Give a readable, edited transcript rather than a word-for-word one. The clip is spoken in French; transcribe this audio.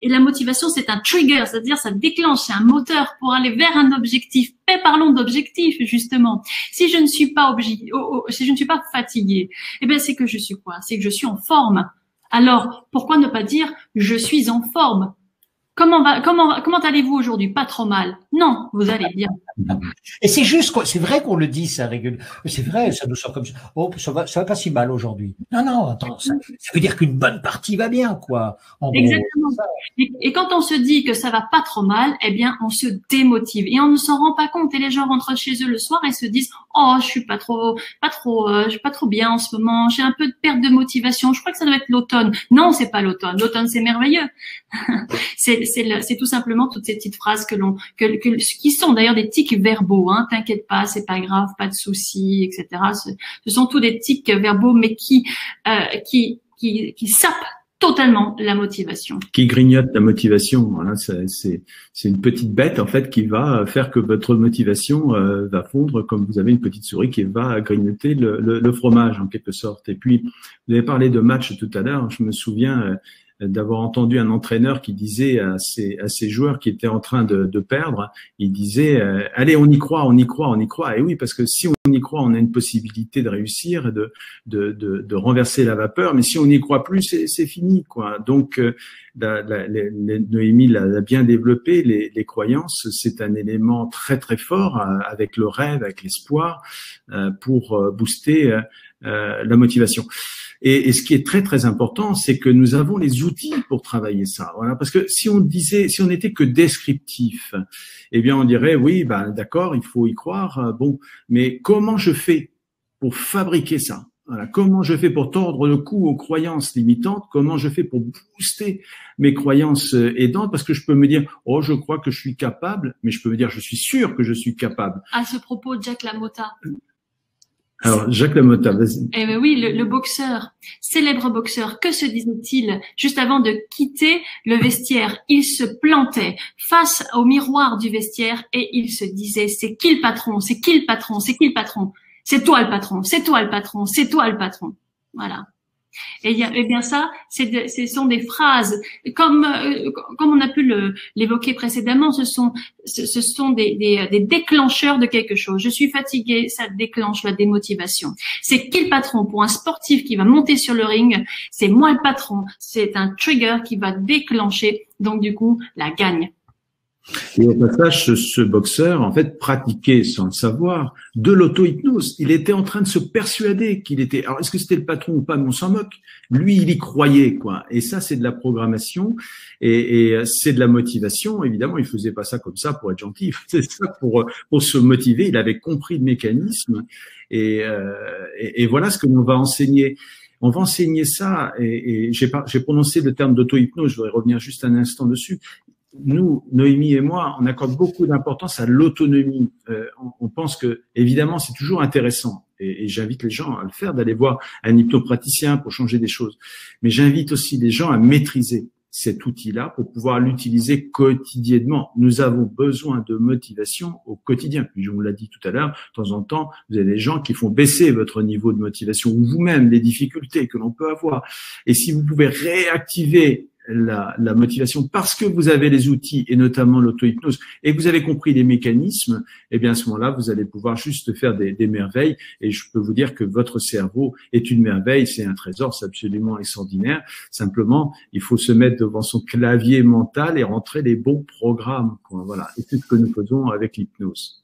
Et la motivation, c'est un trigger, c'est-à-dire ça déclenche, c'est un moteur pour aller vers un objectif. Mais parlons d'objectif, justement. Si je ne suis pas si je ne suis pas fatiguée, eh ben c'est que je suis quoi? C'est que je suis en forme. Alors, pourquoi ne pas dire je suis en forme? Comment allez-vous aujourd'hui? Pas trop mal. Non, vous allez bien. Et c'est juste, c'est vrai qu'on le dit, ça régulièrement. C'est vrai, ça nous sort comme ça. Oh, ça va pas si mal aujourd'hui. Non, non, attends, ça veut dire qu'une bonne partie va bien, quoi. En gros. Exactement. Et quand on se dit que ça va pas trop mal, eh bien, on se démotive et on ne s'en rend pas compte. Et les gens rentrent chez eux le soir et se disent, oh, je suis pas trop bien en ce moment. J'ai un peu de perte de motivation. Je crois que ça doit être l'automne. Non, c'est pas l'automne. L'automne, c'est merveilleux. c'est tout simplement toutes ces petites phrases qui sont d'ailleurs des tics verbaux, hein. T'inquiète pas, c'est pas grave, pas de soucis, etc. Ce sont tous des tics verbaux, mais qui sapent totalement la motivation. Qui grignote la motivation. Voilà, c'est une petite bête en fait qui va faire que votre motivation va fondre comme vous avez une petite souris qui va grignoter le fromage en quelque sorte. Et puis vous avez parlé de match tout à l'heure. Je me souviens d'avoir entendu un entraîneur qui disait à ses joueurs qui étaient en train de perdre, il disait allez, on y croit, on y croit, on y croit. Et oui, parce que si on y croit, on a une possibilité de réussir, de renverser la vapeur. Mais si on n'y croit plus, c'est fini, quoi. Donc Noémie l'a bien développé. Les croyances, c'est un élément très très fort avec le rêve, avec l'espoir, pour booster la motivation. Et ce qui est très très important, c'est que nous avons les outils pour travailler ça. Voilà, parce que si on était que descriptif, eh bien on dirait oui, ben d'accord, il faut y croire. Bon, mais comment je fais pour fabriquer ça? Voilà, comment je fais pour tordre le cou aux croyances limitantes? Comment je fais pour booster mes croyances aidantes? Parce que je peux me dire, oh, je crois que je suis capable, mais je peux me dire, je suis sûr que je suis capable. À ce propos, Jack LaMotta. Alors, Jacques LaMotta, vas-y. Eh ben oui, le boxeur, célèbre boxeur, que se disait-il juste avant de quitter le vestiaire? Il se plantait face au miroir du vestiaire et il se disait, c'est qui le patron? C'est qui le patron? C'est qui le patron? C'est toi le patron, c'est toi le patron, c'est toi le patron. Voilà. Et bien ça, ce sont des phrases comme on a pu l'évoquer précédemment. Ce sont des déclencheurs de quelque chose. Je suis fatigué, ça déclenche la démotivation. C'est qui le patron pour un sportif qui va monter sur le ring? C'est moi le patron. C'est un trigger qui va déclencher donc du coup la gagne. Et au passage, ce boxeur, en fait, pratiquait sans le savoir de l'auto-hypnose. Il était en train de se persuader qu'il était. Alors, est-ce que c'était le patron ou pas? Mais on s'en moque. Lui, il y croyait, quoi. Et ça, c'est de la programmation et c'est de la motivation. Évidemment, il faisait pas ça comme ça pour être gentil. Il faisait ça pour se motiver. Il avait compris le mécanisme et voilà ce que l'on va enseigner. On va enseigner ça et j'ai prononcé le terme d'auto-hypnose. Je voudrais revenir juste un instant dessus. Nous, Noémie et moi, on accorde beaucoup d'importance à l'autonomie. On pense que, évidemment, c'est toujours intéressant, et j'invite les gens à le faire, d'aller voir un hypnopraticien pour changer des choses. Mais j'invite aussi les gens à maîtriser cet outil-là pour pouvoir l'utiliser quotidiennement. Nous avons besoin de motivation au quotidien. Puis, on l'a dit tout à l'heure, de temps en temps, vous avez des gens qui font baisser votre niveau de motivation ou vous-même les difficultés que l'on peut avoir. Et si vous pouvez réactiver la motivation parce que vous avez les outils et notamment l'auto-hypnose et que vous avez compris les mécanismes, eh bien à ce moment-là, vous allez pouvoir juste faire des merveilles et je peux vous dire que votre cerveau est une merveille, c'est un trésor, c'est absolument extraordinaire. Simplement, il faut se mettre devant son clavier mental et rentrer les bons programmes, quoi. Voilà, et c'est ce que nous faisons avec l'hypnose.